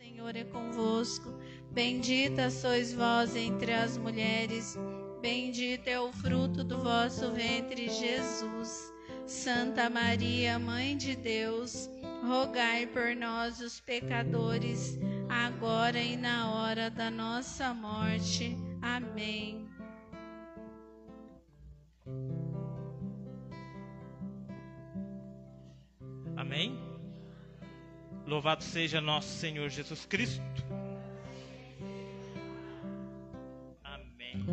Senhor é convosco. Bendita sois vós entre as mulheres, bendito é o fruto do vosso ventre, Jesus. Santa Maria, Mãe de Deus, rogai por nós, os pecadores, agora e na hora da nossa morte. Amém. Amém? Louvado seja nosso Senhor Jesus Cristo. Amém.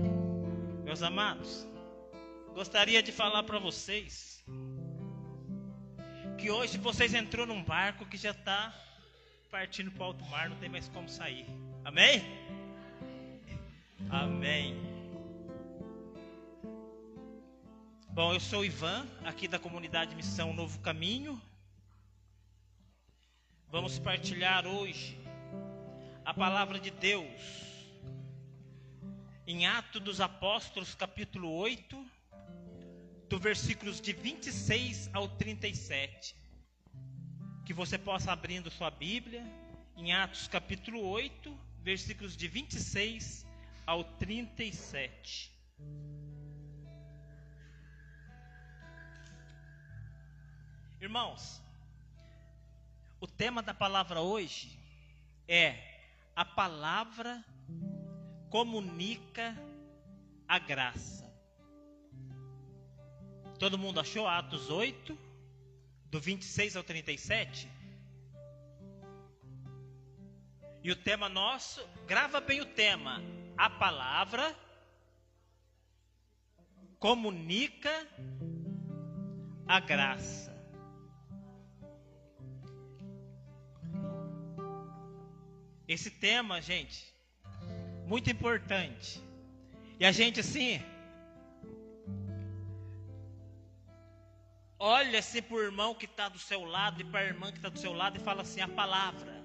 Meus amados, gostaria de falar para vocês que hoje vocês entrou num barco que já está partindo para o alto mar, não tem mais como sair. Amém? Amém. Bom, eu sou o Ivan, aqui da comunidade Missão Novo Caminho. Vamos partilhar hoje a palavra de Deus em Atos dos Apóstolos, capítulo 8, do versículos de 26 ao 37. Que você possa abrindo sua Bíblia em Atos capítulo 8, versículos de 26 ao 37. Irmãos, o tema da palavra hoje é: a palavra comunica a graça. Todo mundo achou Atos 8, do 26 ao 37? E o tema nosso, grava bem o tema: a palavra comunica a graça. Esse tema, gente, muito importante. E a gente assim, olha-se para o irmão que está do seu lado e para a irmã que está do seu lado e fala assim: a palavra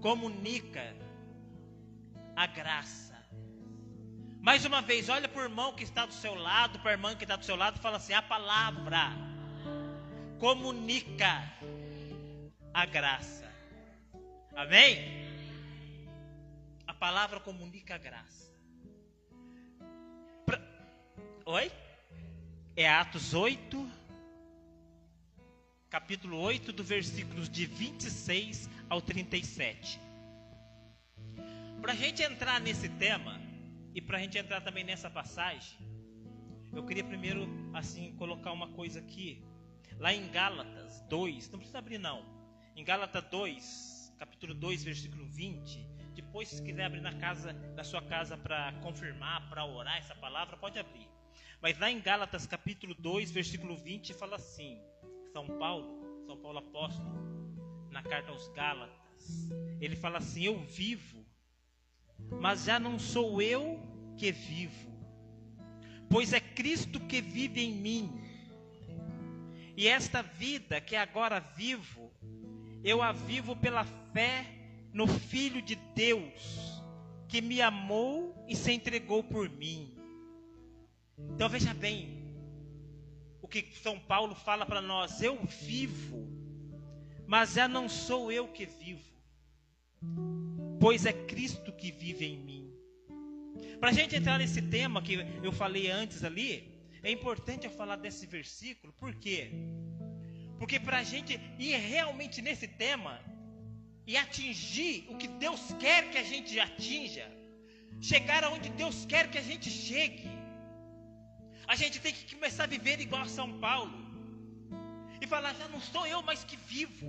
comunica a graça. Mais uma vez, olha para o irmão que está do seu lado, para a irmã que está do seu lado e fala assim: a palavra comunica a graça. Amém? A palavra comunica a graça. Oi? É Atos 8, capítulo 8, do versículos de 26 ao 37. Para a gente entrar nesse tema, e para a gente entrar também nessa passagem, eu queria primeiro, assim, colocar uma coisa aqui. Lá em Gálatas 2, não precisa abrir não. Em Gálatas 2, capítulo 2, versículo 20. Depois, se quiser abrir na sua casa para confirmar, para orar essa palavra, pode abrir. Mas lá em Gálatas capítulo 2, versículo 20, fala assim: São Paulo apóstolo, na carta aos Gálatas, ele fala assim: eu vivo, mas já não sou eu que vivo, pois é Cristo que vive em mim. E esta vida que agora vivo, eu a vivo pela fé no Filho de Deus, que me amou e se entregou por mim. Então veja bem o que São Paulo fala para nós: eu vivo, mas já não sou eu que vivo, pois é Cristo que vive em mim. Para a gente entrar nesse tema que eu falei antes ali, é importante eu falar desse versículo. Por quê? Porque para a gente ir realmente nesse tema e atingir o que Deus quer que a gente atinja, chegar aonde Deus quer que a gente chegue, a gente tem que começar a viver igual a São Paulo e falar: já não sou eu mais que vivo,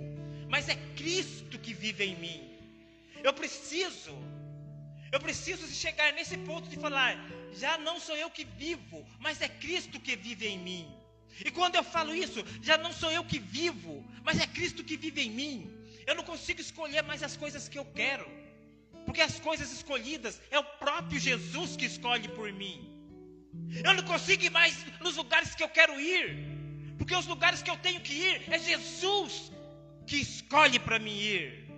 mas é Cristo que vive em mim. Eu preciso chegar nesse ponto de falar: já não sou eu que vivo, mas é Cristo que vive em mim. E quando eu falo isso, já não sou eu que vivo, mas é Cristo que vive em mim, eu não consigo escolher mais as coisas que eu quero, porque as coisas escolhidas é o próprio Jesus que escolhe por mim. Eu não consigo ir mais nos lugares que eu quero ir, porque os lugares que eu tenho que ir é Jesus que escolhe para mim ir.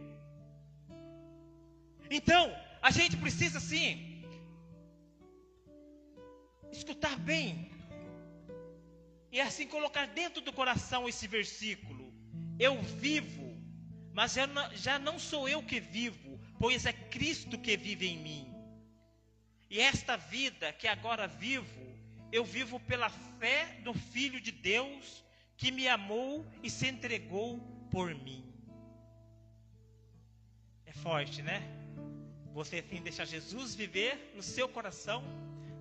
Então, a gente precisa sim escutar bem e assim colocar dentro do coração esse versículo: eu vivo, Mas já não sou eu que vivo, pois é Cristo que vive em mim. E esta vida que agora vivo, eu vivo pela fé no Filho de Deus, que me amou e se entregou por mim. É forte, né? Você tem que deixar Jesus viver no seu coração,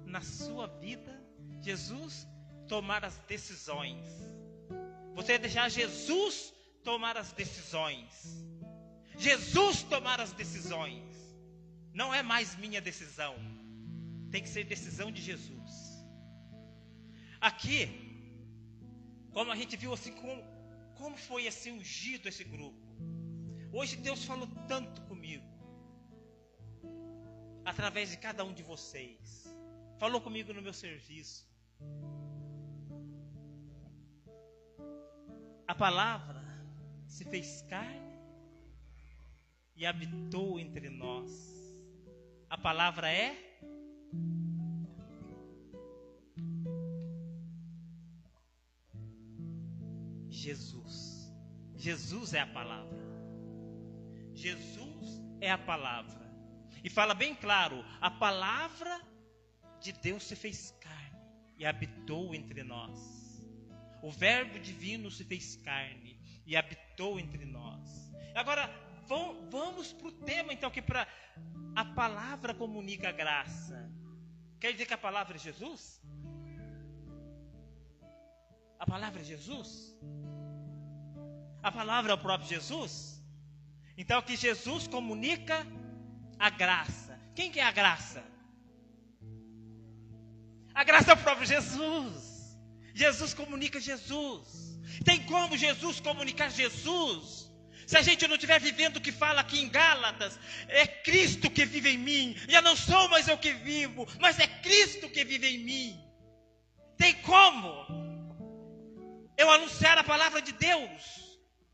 na sua vida. Jesus tomar as decisões. Você deixar Jesus tomar as decisões. Jesus tomar as decisões. Não é mais minha decisão. Tem que ser decisão de Jesus. Aqui, como a gente viu assim, como foi assim ungido esse grupo. Hoje Deus falou tanto comigo, através de cada um de vocês. Falou comigo no meu serviço. A palavra se fez carne e habitou entre nós. A palavra é Jesus. Jesus é a palavra. Jesus é a palavra. E fala bem claro, a palavra de Deus se fez carne e habitou entre nós. O verbo divino se fez carne e habitou entre nós. Agora, vamos para o tema então, que para a palavra comunica a graça. Quer dizer que a palavra é Jesus? A palavra é Jesus? A palavra é o próprio Jesus? Então aqui Jesus comunica a graça. Quem que é a graça? A graça é o próprio Jesus. Jesus comunica Jesus. Tem como Jesus comunicar Jesus? Se a gente não estiver vivendo o que fala aqui em Gálatas, é Cristo que vive em mim. Já não sou mais eu que vivo, mas é Cristo que vive em mim. Tem como eu anunciar a palavra de Deus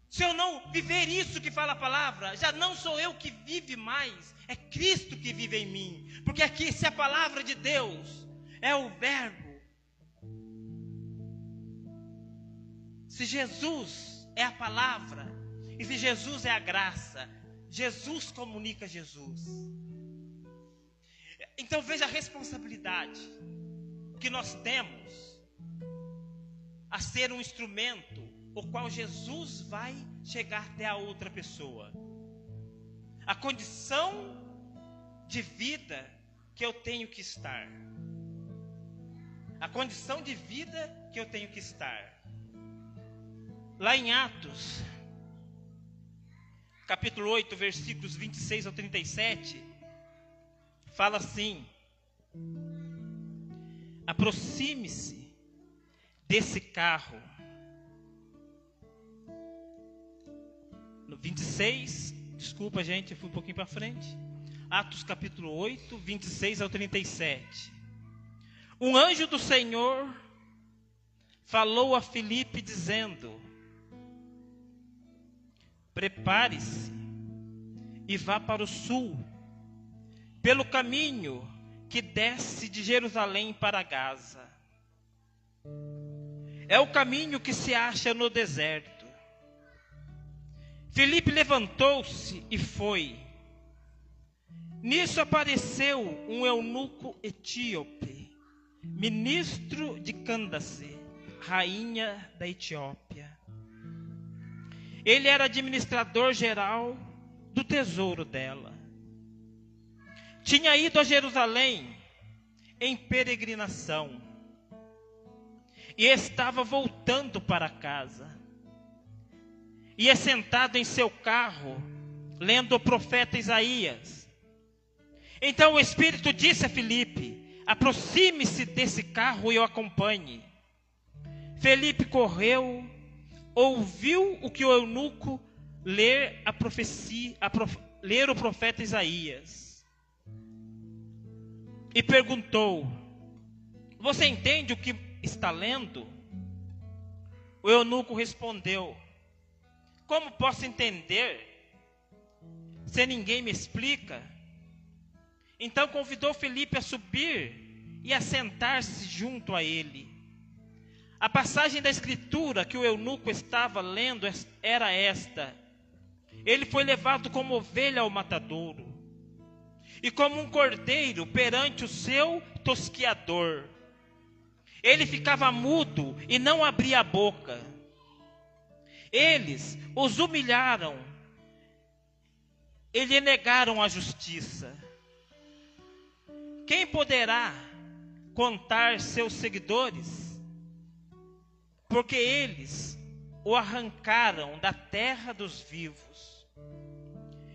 se eu não viver isso que fala a palavra? Já não sou eu que vive mais, é Cristo que vive em mim. Porque aqui, se a palavra de Deus é o verbo, se Jesus é a palavra, e se Jesus é a graça, Jesus comunica Jesus. Então veja a responsabilidade que nós temos a ser um instrumento o qual Jesus vai chegar até a outra pessoa. A condição de vida que eu tenho que estar. A condição de vida que eu tenho que estar. Lá em Atos, capítulo 8, versículos 26 ao 37, fala assim: aproxime-se desse carro. No 26, desculpa gente, eu fui um pouquinho para frente. Atos capítulo 8, 26 ao 37. Um anjo do Senhor falou a Filipe dizendo: prepare-se e vá para o sul, pelo caminho que desce de Jerusalém para Gaza. É o caminho que se acha no deserto. Filipe levantou-se e foi. Nisso apareceu um eunuco etíope, ministro de Cândace, rainha da Etiópia. Ele era administrador geral do tesouro dela. Tinha ido a Jerusalém em peregrinação e estava voltando para casa. E sentado em seu carro, lendo o profeta Isaías. Então o Espírito disse a Filipe: aproxime-se desse carro e o acompanhe. Filipe correu, ouviu o que o eunuco ler o profeta Isaías. E perguntou: você entende o que está lendo? O eunuco respondeu: como posso entender se ninguém me explica? Então convidou Filipe a subir e a sentar-se junto a ele. A passagem da escritura que o eunuco estava lendo era esta: ele foi levado como ovelha ao matadouro, e como um cordeiro perante o seu tosquiador. Ele ficava mudo e não abria a boca. Eles os humilharam e lhe negaram a justiça. Quem poderá contar seus seguidores? Porque eles o arrancaram da terra dos vivos.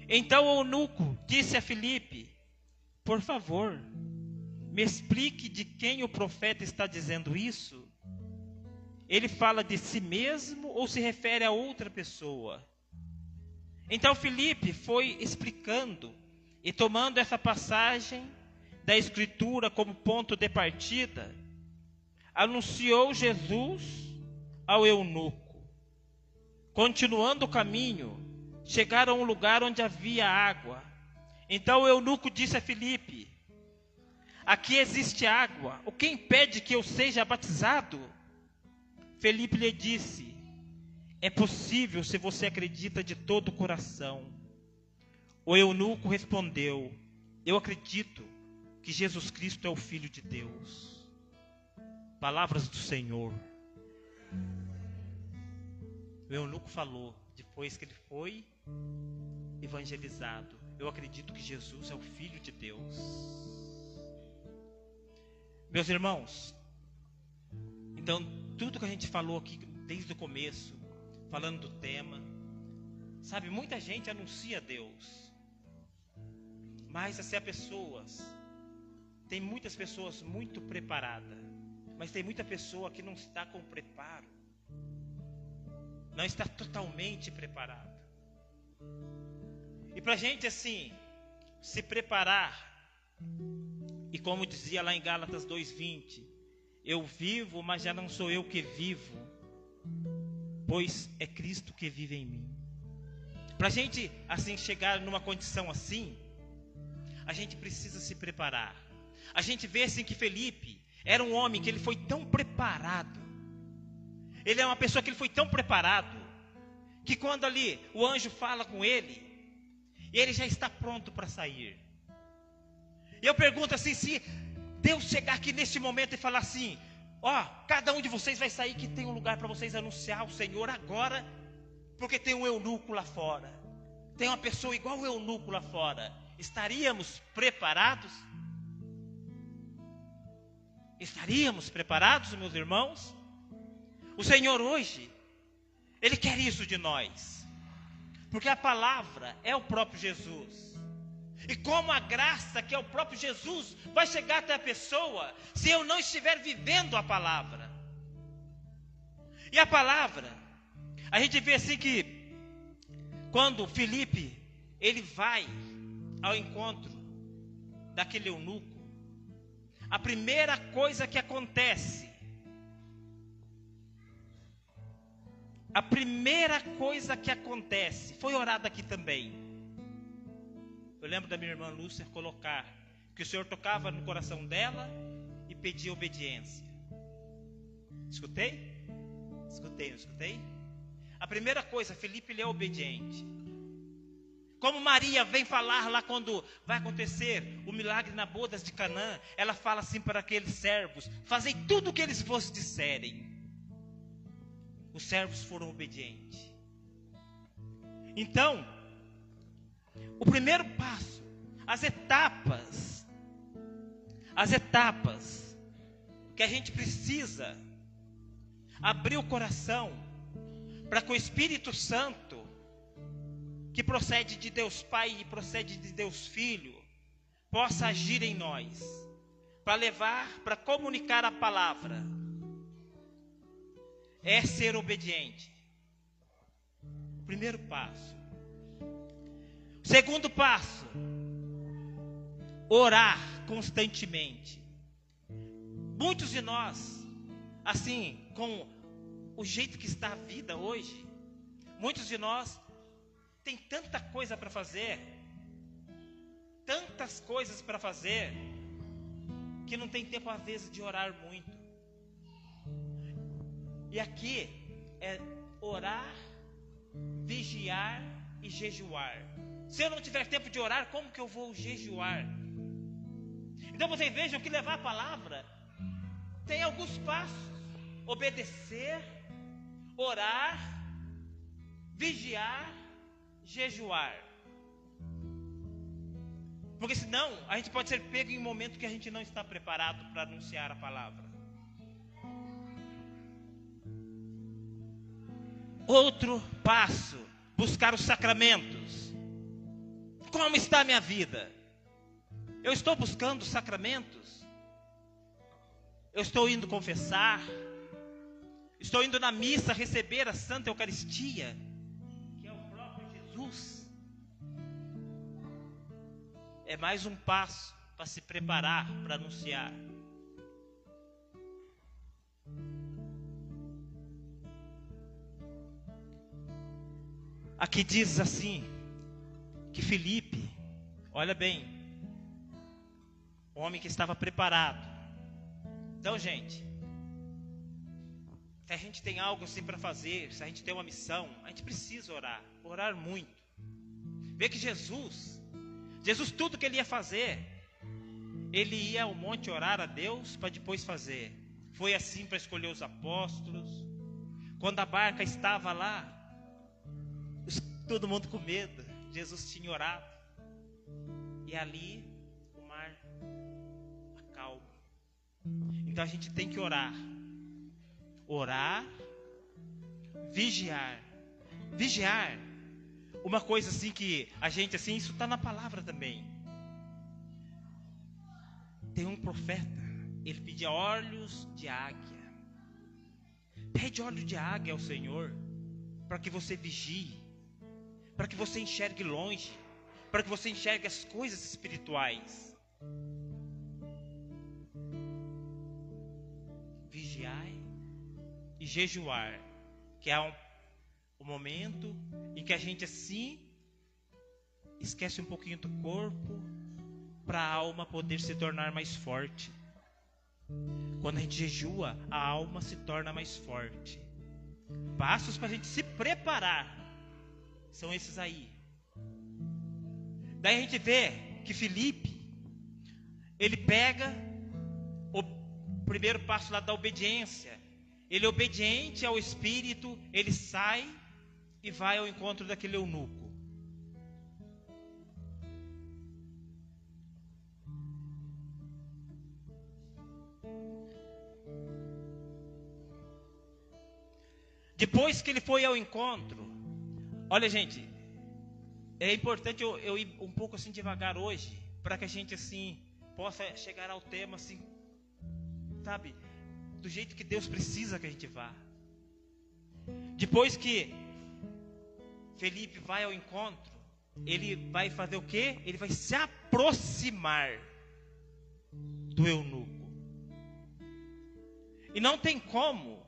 Então o eunuco disse a Filipe: por favor, me explique de quem o profeta está dizendo isso. Ele fala de si mesmo ou se refere a outra pessoa? Então Filipe foi explicando e tomando essa passagem da Escritura como ponto de partida, anunciou Jesus ao eunuco. Continuando o caminho, chegaram a um lugar onde havia água. Então o eunuco disse a Filipe: aqui existe água, o que impede que eu seja batizado? Filipe lhe disse: é possível se você acredita de todo o coração. O eunuco respondeu: eu acredito que Jesus Cristo é o Filho de Deus. Palavras do Senhor. O eunuco falou, depois que ele foi evangelizado: eu acredito que Jesus é o Filho de Deus. Meus irmãos, então tudo que a gente falou aqui desde o começo, falando do tema, sabe, muita gente anuncia Deus, mas assim, tem muitas pessoas muito preparadas, mas tem muita pessoa que não está com preparo, não está totalmente preparada. E para a gente assim, se preparar, e como dizia lá em Gálatas 2:20, eu vivo, mas já não sou eu que vivo, pois é Cristo que vive em mim. Para a gente assim chegar numa condição assim, a gente precisa se preparar. A gente vê assim que Felipe era um homem que ele foi tão preparado. Ele é uma pessoa que ele foi tão preparado, que quando ali o anjo fala com ele, ele já está pronto para sair. E eu pergunto assim, se Deus chegar aqui neste momento e falar assim: ó, cada um de vocês vai sair, que tem um lugar para vocês anunciar o Senhor agora, porque tem um eunuco lá fora, tem uma pessoa igual o eunuco lá fora, estaríamos preparados? Estaríamos preparados, meus irmãos? O Senhor hoje, Ele quer isso de nós, porque a palavra é o próprio Jesus. E como a graça, que é o próprio Jesus, vai chegar até a pessoa, se eu não estiver vivendo a palavra? E a palavra, a gente vê assim que, quando Filipe, ele vai ao encontro daquele eunuco, a primeira coisa que acontece, foi orada aqui também. Eu lembro da minha irmã Lúcia colocar que o Senhor tocava no coração dela e pedia obediência. Escutei? Escutei, não escutei? A primeira coisa, Felipe, ele é obediente. Como Maria vem falar lá quando vai acontecer o milagre na bodas de Canaã, ela fala assim para aqueles servos: fazei tudo o que eles vos disserem. Os servos foram obedientes. Então, o primeiro passo, as etapas que a gente precisa abrir o coração para que o Espírito Santo, que procede de Deus Pai e procede de Deus Filho, possa agir em nós, para levar, para comunicar a palavra, é ser obediente. Primeiro passo. Segundo passo, orar constantemente. Muitos de nós, assim, com o jeito que está a vida hoje, muitos de nós tem tanta coisa para fazer, tantas coisas para fazer, que não tem tempo às vezes de orar muito. E aqui é orar, vigiar e jejuar. Se eu não tiver tempo de orar, como que eu vou jejuar? Então vocês vejam que levar a palavra tem alguns passos: obedecer, orar, vigiar, jejuar. Porque senão a gente pode ser pego em um momento que a gente não está preparado para anunciar a palavra. Outro passo: buscar os sacramentos. Como está a minha vida? Eu estou buscando os sacramentos? Eu estou indo confessar? Estou indo na missa receber a Santa Eucaristia, que é o próprio Jesus? É mais um passo para se preparar para anunciar. Aqui diz assim, que Filipe, olha bem, o homem que estava preparado. Então, gente, se a gente tem algo assim para fazer, se a gente tem uma missão, a gente precisa orar muito. Vê que Jesus tudo que ele ia fazer, ele ia ao monte orar a Deus para depois fazer. Foi assim para escolher os apóstolos. Quando a barca estava lá, todo mundo com medo, Jesus tinha orado. E ali o mar acalma. Então a gente tem que orar, vigiar. Uma coisa assim que a gente assim, isso está na palavra também. Tem um profeta, ele pedia olhos de águia. Pede óleo de águia ao Senhor, para que você vigie, para que você enxergue longe, para que você enxergue as coisas espirituais. Vigiai e jejuar, que é o momento em que a gente assim esquece um pouquinho do corpo, para a alma poder se tornar mais forte. Quando a gente jejua, a alma se torna mais forte. Passos para a gente se preparar são esses aí. Daí a gente vê que Filipe, ele pega o primeiro passo lá da obediência. Ele é obediente ao Espírito, ele sai e vai ao encontro daquele eunuco. Depois que ele foi ao encontro, olha, gente, é importante eu ir um pouco assim devagar hoje, para que a gente assim possa chegar ao tema assim, sabe, do jeito que Deus precisa que a gente vá. Depois que Felipe vai ao encontro, ele vai fazer o quê? Ele vai se aproximar do eunuco. E não tem como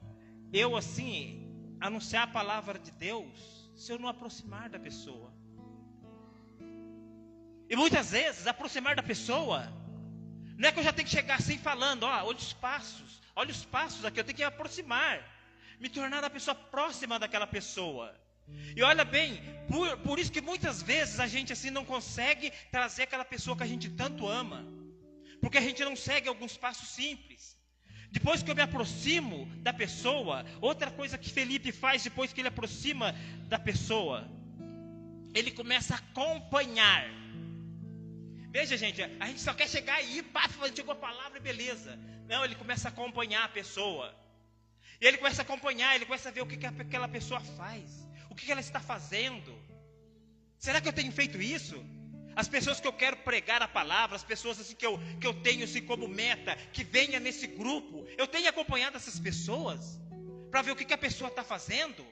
eu assim anunciar a palavra de Deus se eu não aproximar da pessoa. E muitas vezes aproximar da pessoa não é que eu já tenho que chegar assim falando, olha os passos aqui, eu tenho que aproximar, me tornar a pessoa próxima daquela pessoa. E olha bem, por isso que muitas vezes a gente assim não consegue trazer aquela pessoa que a gente tanto ama, porque a gente não segue alguns passos simples. Depois que eu me aproximo da pessoa, outra coisa que Felipe faz depois que ele aproxima da pessoa, ele começa a acompanhar. Veja, gente, a gente só quer chegar e ir, chegou a palavra e beleza. Não, ele começa a acompanhar a pessoa. E ele começa a acompanhar, ele começa a ver o que aquela pessoa faz, o que ela está fazendo. Será que eu tenho feito isso? As pessoas que eu quero pregar a palavra, as pessoas assim que eu tenho assim como meta, que venha nesse grupo, eu tenho acompanhado essas pessoas, para ver o que a pessoa está fazendo.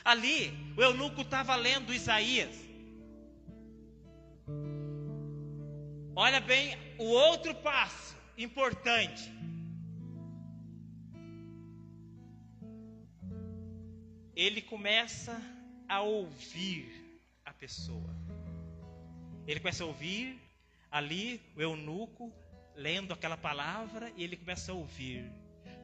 Ali, o eunuco estava lendo Isaías. Olha bem, o outro passo importante. Ele começa a ouvir a pessoa. Ele começa a ouvir ali o eunuco lendo aquela palavra e ele começa a ouvir.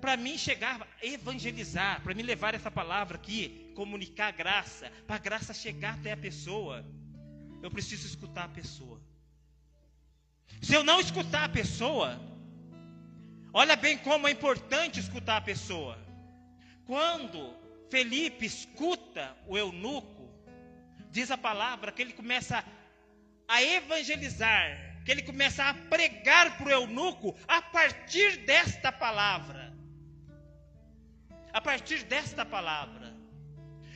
Para mim chegar a evangelizar, para mim levar essa palavra aqui, comunicar graça, para a graça chegar até a pessoa, eu preciso escutar a pessoa. Se eu não escutar a pessoa, olha bem como é importante escutar a pessoa. Quando Felipe escuta o eunuco, diz a palavra que ele começa a evangelizar, que ele começa a pregar para o eunuco a partir desta palavra. A partir desta palavra.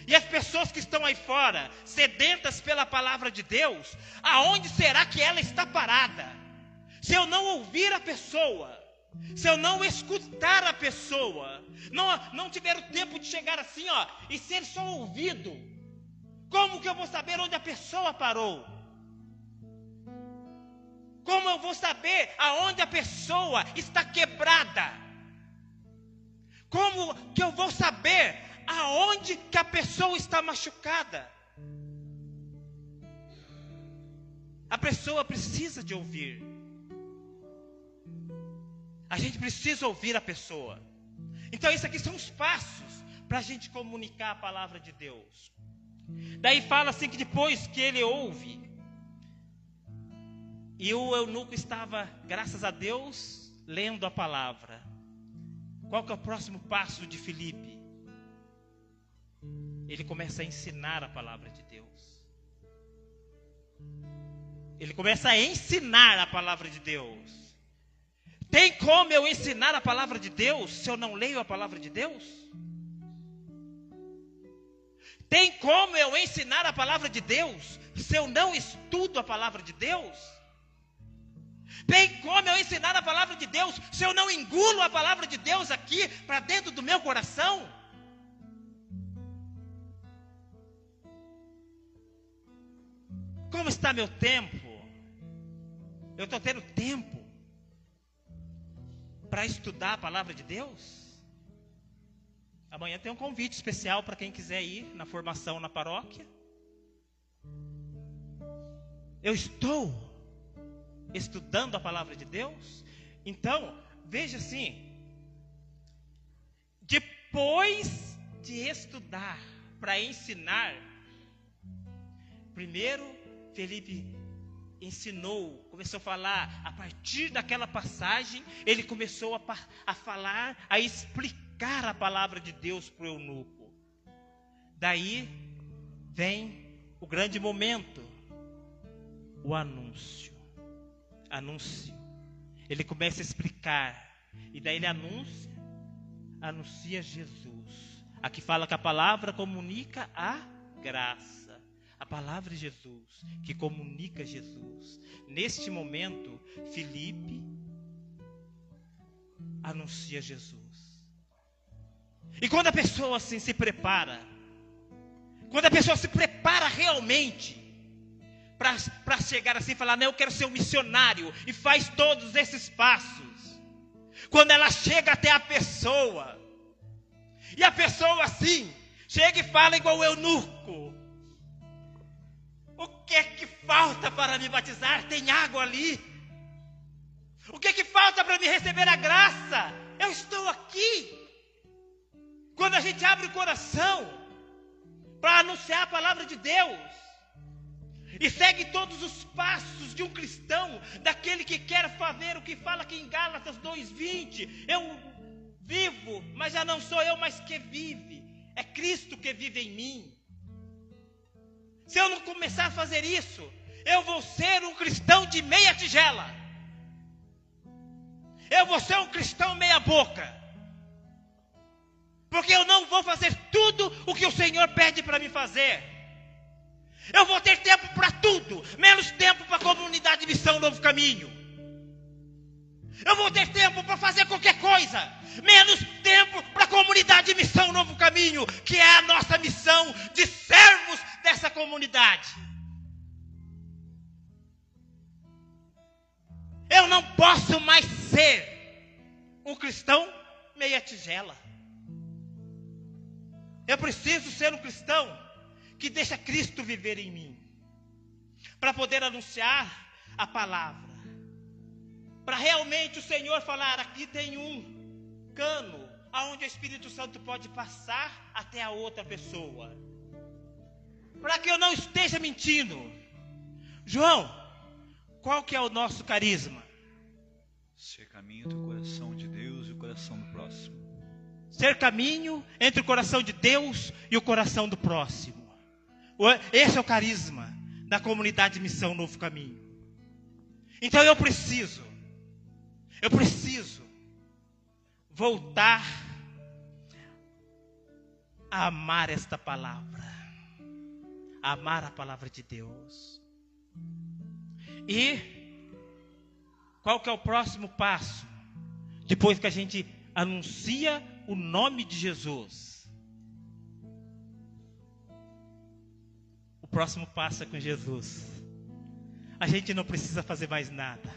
E as pessoas que estão aí fora, sedentas pela palavra de Deus, aonde será que ela está parada? Se eu não ouvir a pessoa, se eu não escutar a pessoa, não tiver o tempo de chegar assim, e ser só ouvido, como que eu vou saber onde a pessoa parou? Como eu vou saber aonde a pessoa está quebrada? Como que eu vou saber aonde que a pessoa está machucada? A pessoa precisa de ouvir. A gente precisa ouvir a pessoa. Então, isso aqui são os passos para a gente comunicar a palavra de Deus. Daí fala assim que depois que ele ouve, e o eunuco estava, graças a Deus, lendo a palavra. Qual que é o próximo passo de Filipe? Ele começa a ensinar a palavra de Deus. Ele começa a ensinar a palavra de Deus. Tem como eu ensinar a palavra de Deus se eu não leio a palavra de Deus? Tem como eu ensinar a palavra de Deus se eu não estudo a palavra de Deus? Tem como eu ensinar a palavra de Deus se eu não engulo a palavra de Deus aqui para dentro do meu coração? Como está meu tempo? Eu estou tendo tempo para estudar a palavra de Deus? Amanhã tem um convite especial para quem quiser ir na formação na paróquia. Eu estou estudando a palavra de Deus? Então, veja assim, depois de estudar para ensinar, primeiro Felipe ensinou, começou a falar, a partir daquela passagem, ele começou a falar, a explicar a palavra de Deus para o eunuco. Daí vem o grande momento, o anúncio. Ele começa a explicar, e daí ele anuncia Jesus. Aqui fala que a palavra comunica a graça. A palavra de Jesus, que comunica Jesus. Neste momento, Filipe anuncia Jesus. E quando a pessoa assim se prepara, quando a pessoa se prepara realmente para chegar assim e falar, não, eu quero ser um missionário, e faz todos esses passos, quando ela chega até a pessoa, e a pessoa assim, chega e fala igual o eunuco, o que é que falta para me batizar? Tem água ali. O que é que falta para me receber a graça? Eu estou aqui. Quando a gente abre o coração para anunciar a palavra de Deus e segue todos os passos de um cristão, daquele que quer fazer o que fala aqui em Gálatas 2:20, eu vivo, mas já não sou eu mais que vive, é Cristo que vive em mim. Se eu não começar a fazer isso, eu vou ser um cristão de meia tigela. Eu vou ser um cristão meia boca. Porque eu não vou fazer tudo o que o Senhor pede para me fazer. Eu vou ter tempo para tudo, menos tempo para a comunidade de missão Novo Caminho. Eu vou ter tempo para fazer qualquer coisa, menos tempo para a comunidade de missão Novo Caminho, que é a nossa missão de servos dessa comunidade. Eu não posso mais ser um cristão meia tigela. Eu preciso ser um cristão que deixa Cristo viver em mim, para poder anunciar a palavra, para realmente o Senhor falar, aqui tem um cano aonde o Espírito Santo pode passar até a outra pessoa. Para que eu não esteja mentindo. João, qual que é o nosso carisma? Ser caminho entre o coração de Deus e o coração do próximo. Ser caminho entre o coração de Deus e o coração do próximo. Esse é o carisma da comunidade Missão Novo Caminho. Então eu preciso voltar a amar esta palavra. A amar a palavra de Deus. E qual que é o próximo passo? Depois que a gente anuncia o nome de Jesus. O próximo passo é com Jesus. A gente não precisa fazer mais nada.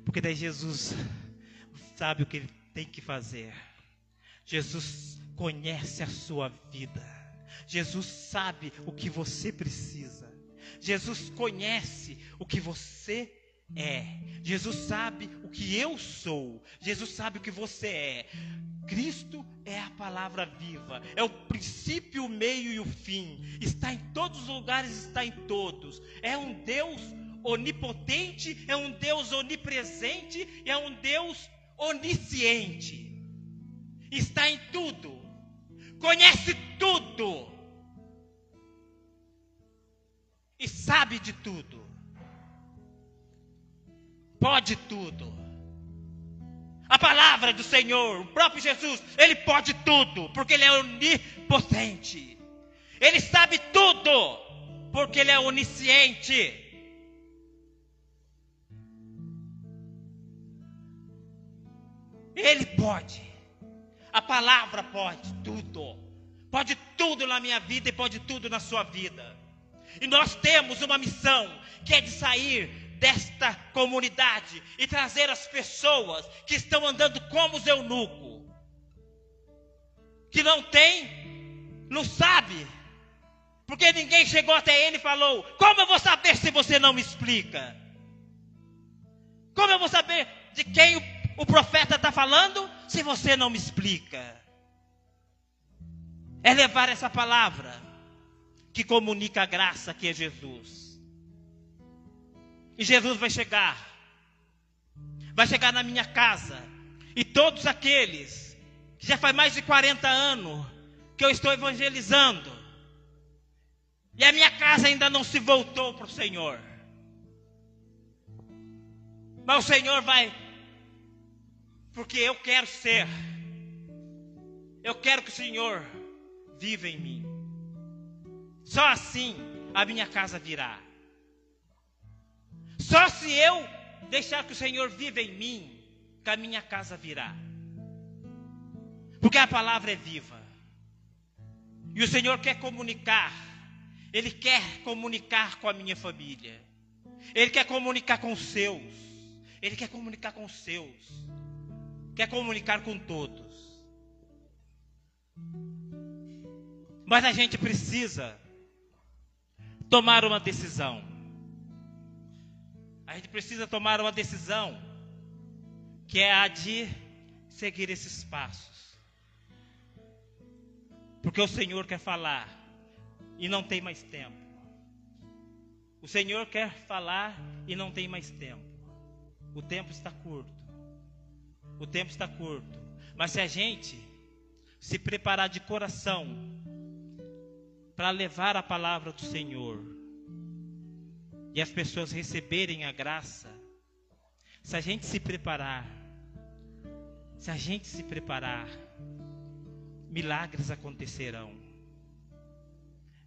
Porque daí Jesus sabe o que ele tem que fazer. Jesus conhece a sua vida. Jesus sabe o que você precisa. Jesus conhece o que você é. Jesus sabe o que eu sou. Jesus sabe o que você é. Cristo é a palavra viva. É o princípio, o meio e o fim. Está em todos os lugares, está em todos. É um Deus onipotente, é um Deus onipresente, é um Deus onisciente. Está em tudo. Conhece tudo. E sabe de tudo. Pode tudo. A palavra do Senhor, o próprio Jesus, Ele pode tudo, porque Ele é onipotente. Ele sabe tudo, porque Ele é onisciente. Ele pode. A palavra pode tudo. Pode tudo na minha vida e pode tudo na sua vida. E nós temos uma missão, que é de sair desta comunidade e trazer as pessoas que estão andando como os eunucos, que não tem, não sabe, porque ninguém chegou até ele e falou: como eu vou saber se você não me explica? Como eu vou saber de quem o profeta está falando se você não me explica? É levar essa palavra que comunica a graça, que é Jesus. E Jesus vai chegar na minha casa, e todos aqueles que já faz mais de 40 anos que eu estou evangelizando, e a minha casa ainda não se voltou para o Senhor, mas o Senhor vai, porque eu quero que o Senhor viva em mim. Só assim a minha casa virá. Só se eu deixar que o Senhor viva em mim, que a minha casa virá. Porque a palavra é viva. E o Senhor quer comunicar. Ele quer comunicar com a minha família. Ele quer comunicar com os seus. Ele quer comunicar com os seus. Quer comunicar com todos. Mas a gente precisa tomar uma decisão. A gente precisa tomar uma decisão, que é a de seguir esses passos. Porque o Senhor quer falar e não tem mais tempo. O Senhor quer falar e não tem mais tempo. O tempo está curto. O tempo está curto. Mas se a gente se preparar de coração para levar a palavra do Senhor e as pessoas receberem a graça, se a gente se preparar, milagres acontecerão.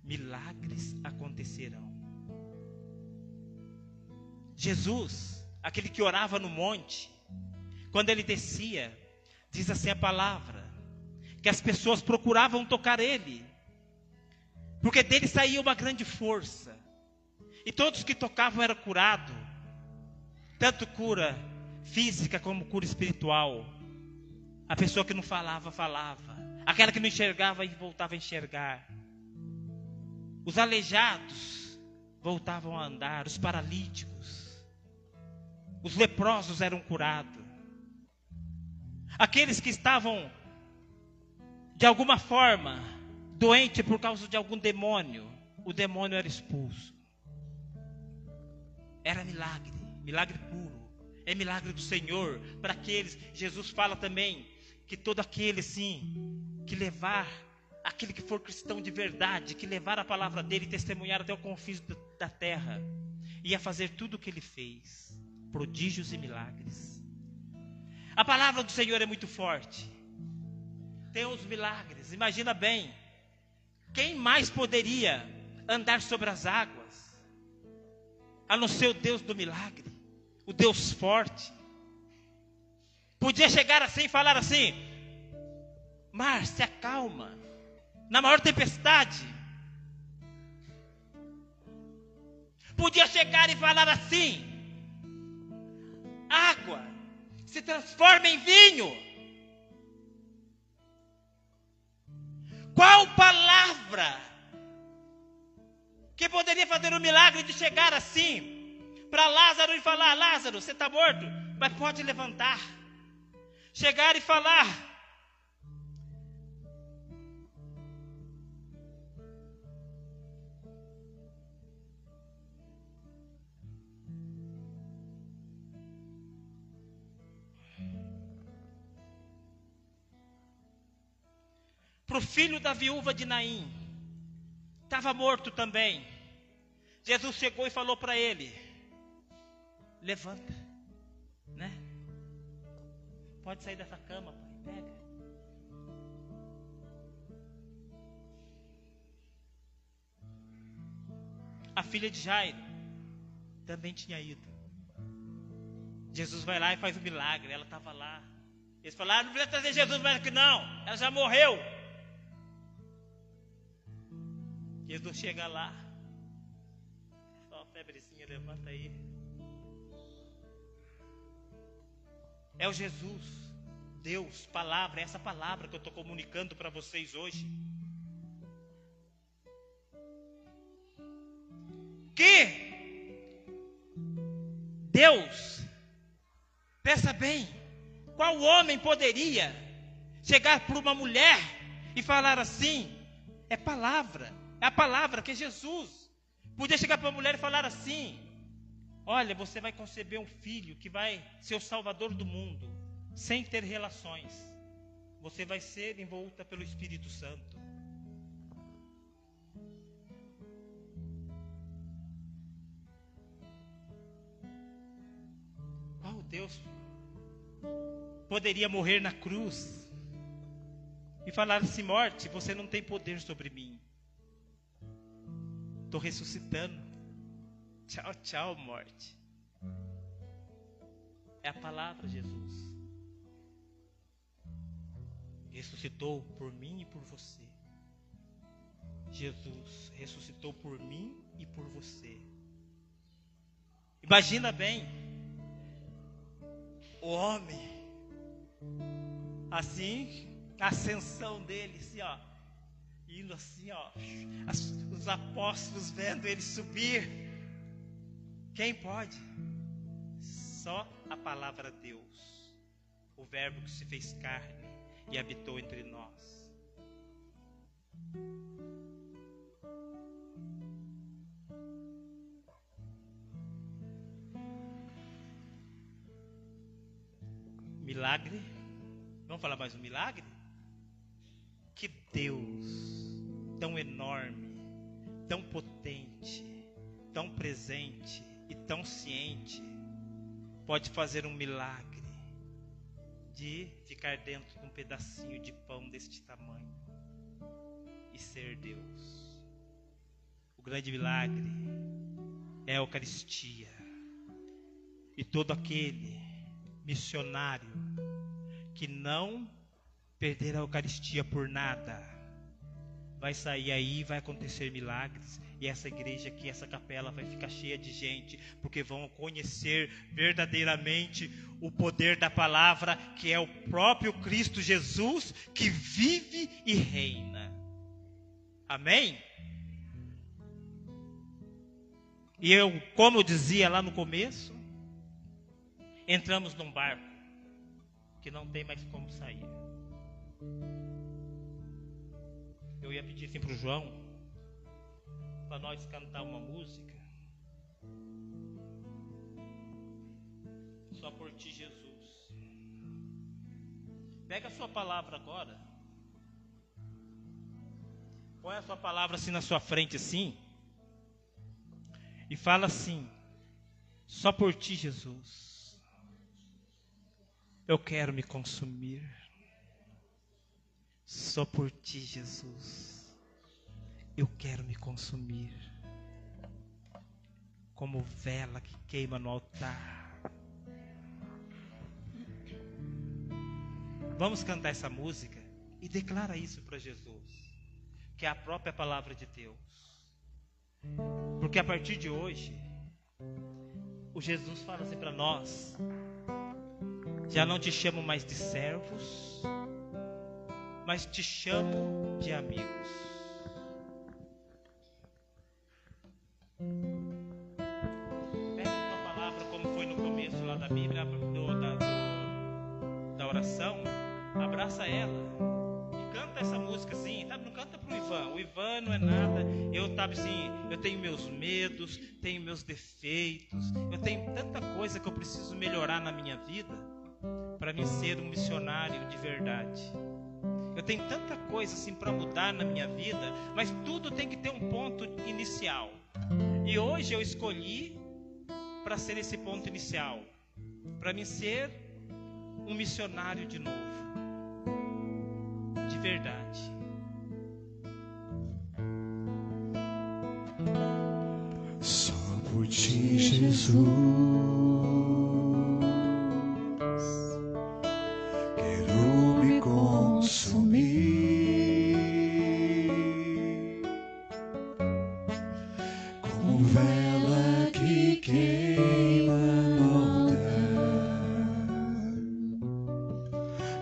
Milagres acontecerão. Jesus, aquele que orava no monte, quando ele descia, diz assim a palavra, que as pessoas procuravam tocar ele, porque dele saía uma grande força. E todos que tocavam eram curados. Tanto cura física como cura espiritual. A pessoa que não falava, falava. Aquela que não enxergava, voltava a enxergar. Os aleijados voltavam a andar. Os paralíticos. Os leprosos eram curados. Aqueles que estavam de alguma forma, doente por causa de algum demônio, o demônio era expulso. Era milagre, milagre puro. É milagre do Senhor para aqueles. Jesus fala também que todo aquele, sim, que levar, aquele que for cristão de verdade, que levar a palavra dele e testemunhar até o confins da terra, ia fazer tudo o que ele fez, prodígios e milagres. A palavra do Senhor é muito forte. Tem os milagres. Imagina bem, quem mais poderia andar sobre as águas, a não ser o Deus do milagre, o Deus forte? Podia chegar assim e falar assim: mar, se acalma, na maior tempestade. Podia chegar e falar assim: água, se transforma em vinho. Qual palavra que poderia fazer o milagre de chegar assim para Lázaro e falar: Lázaro, você está morto, mas pode levantar. Chegar e falar: para o filho da viúva de Naim, estava morto também. Jesus chegou e falou para ele: levanta, né? Pode sair dessa cama, pai, pega. A filha de Jairo também tinha ido. Jesus vai lá e faz o milagre. Ela estava lá. Eles falaram: não precisa trazer Jesus mais que não, ela já morreu. Jesus chega lá, só febrezinha, levanta aí. É o Jesus, Deus, palavra, é essa palavra que eu estou comunicando para vocês hoje. Que Deus, pensa bem, qual homem poderia chegar para uma mulher e falar assim? É palavra. É a palavra que é Jesus. Podia chegar para uma mulher e falar assim: olha, você vai conceber um filho que vai ser o salvador do mundo, sem ter relações. Você vai ser envolta pelo Espírito Santo. Qual Deus poderia morrer na cruz e falar assim: morte, você não tem poder sobre mim. Estou ressuscitando. Tchau, tchau, morte. É a palavra, Jesus. Ressuscitou por mim e por você. Jesus ressuscitou por mim e por você. Imagina bem, o homem, assim, a ascensão dele, assim, ó, indo assim, ó, os apóstolos vendo ele subir. Quem pode? Só a palavra Deus, o verbo que se fez carne e habitou entre nós. Milagre. Vamos falar mais um milagre? Que Deus tão enorme, tão potente, tão presente e tão ciente pode fazer um milagre de ficar dentro de um pedacinho de pão deste tamanho e ser Deus. O grande milagre é a Eucaristia. E todo aquele missionário que não perder a Eucaristia por nada, vai sair aí, vai acontecer milagres, e essa igreja aqui, essa capela vai ficar cheia de gente, porque vão conhecer verdadeiramente o poder da palavra, que é o próprio Cristo Jesus, que vive e reina. Amém? E eu, como eu dizia lá no começo, entramos num barco que não tem mais como sair. Eu ia pedir assim pro João, para nós cantar uma música. Só por ti, Jesus. Pega a sua palavra agora. Põe a sua palavra assim na sua frente assim. E fala assim: só por ti, Jesus, eu quero me consumir. Só por ti, Jesus, eu quero me consumir. Como vela que queima no altar. Vamos cantar essa música e declara isso para Jesus, que é a própria palavra de Deus. Porque a partir de hoje, o Jesus fala assim para nós: já não te chamo mais de servos, mas te chamo de amigos. Pega a tua palavra, como foi no começo lá da Bíblia, da oração, abraça ela e canta essa música assim, sabe? Não canta pro Ivan. O Ivan não é nada. Eu tenho meus medos, tenho meus defeitos, eu tenho tanta coisa que eu preciso melhorar na minha vida para mim ser um missionário de verdade. Eu tenho tanta coisa assim para mudar na minha vida, mas tudo tem que ter um ponto inicial. E hoje eu escolhi para ser esse ponto inicial, para mim ser um missionário de novo, de verdade. Só por ti, Jesus, quero me consumir como vela que queima no altar,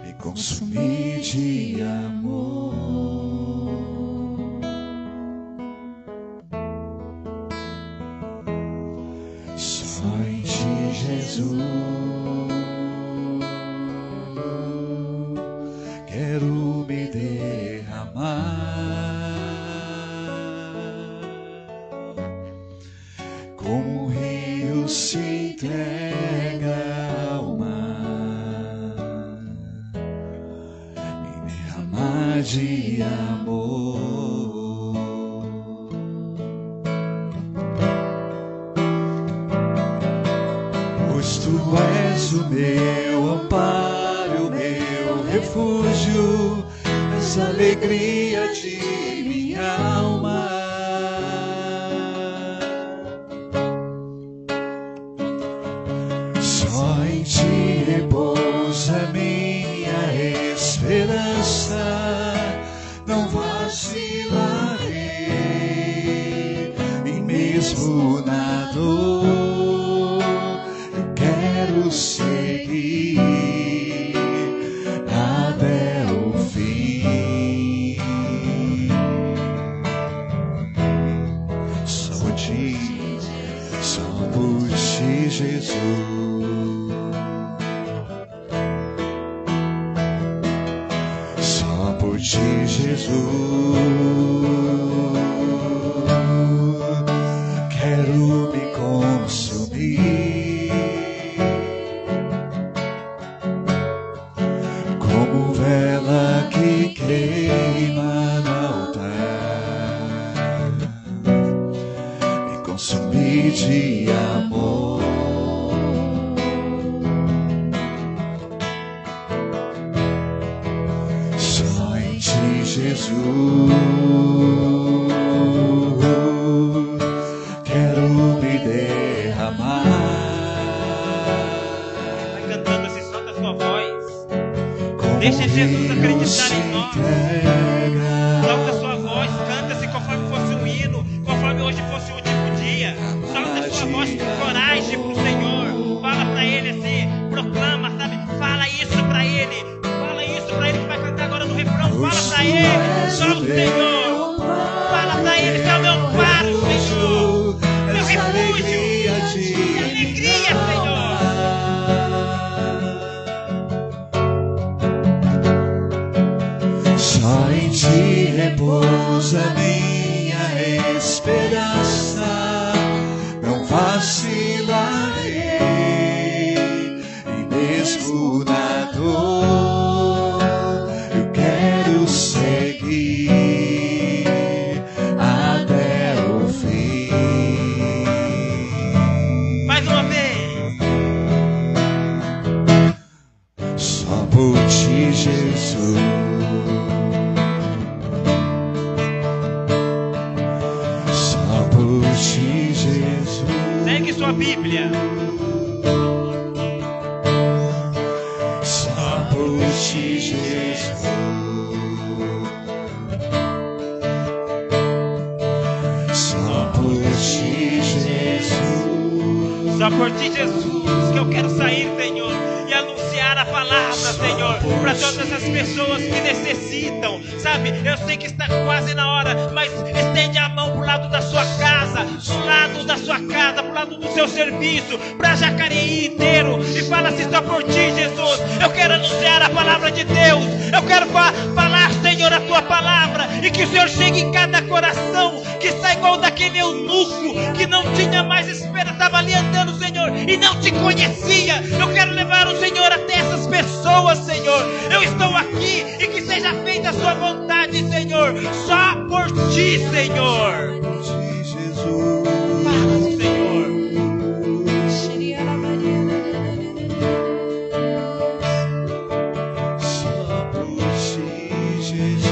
me consumir de amor. Só em ti, Jesus, quero me derramar como um rio se entrega ao mar, me derramar de amor. Pois tu és o meu amparo, o meu refúgio, és a alegria de minha alma. Só em ti repousa minha esperança, não vacilarei, e mesmo na dor eu quero seguir até o fim. Só por ti, Jesus. Só por ti, Jesus, quero me consumir como vela que queima no altar, me consumir de amor. Só em ti, Jesus, quero me derramar. Vai cantando assim, solta a sua voz. Deixa Jesus acreditar em nós. Solta a sua voz, canta assim conforme fosse um hino, conforme hoje fosse o último dia. Solta a sua voz com coragem pro Senhor. Fala pra Ele assim, proclama, sabe? Fala isso pra Ele. Fala isso pra Ele que vai cantar agora no refrão. Fala pra Ele, só o Senhor. Fala pra Ele que é o meu amparo, Senhor. Meu refúgio, minha alegria, Senhor. Só em ti repousa esperança, não vacilarei, e mesmo na dor eu quero seguir até o fim. Mais uma vez. Só por ti, Jesus. Só por ti, Jesus. Segue sua Bíblia. Só por ti, Jesus. Só por ti, Jesus. Só por ti, Jesus, que eu quero sair, Senhor, e anunciar a palavra, Senhor, para todas as pessoas que necessitam, sabe? Eu sei que está quase na hora, mas estende a mão pro lado da sua casa, pro lado da sua casa, pro lado do seu serviço, para Jacareí inteiro, e fala assim: só por ti, Jesus, eu quero anunciar a palavra de Deus, eu quero falar, Senhor, a tua palavra, e que o Senhor chegue em cada coração, que está igual daquele eunuco, que não tinha mais esperança, estava ali andando, Senhor, e não te conhecia. Eu quero levar o Senhor até essas pessoas, Senhor. Eu estou aqui, e que seja feita a sua vontade, Senhor, só por ti, Senhor. Fala, Senhor. Só por ti, Jesus.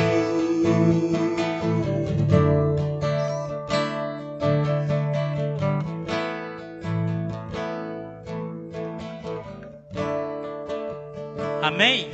Amém?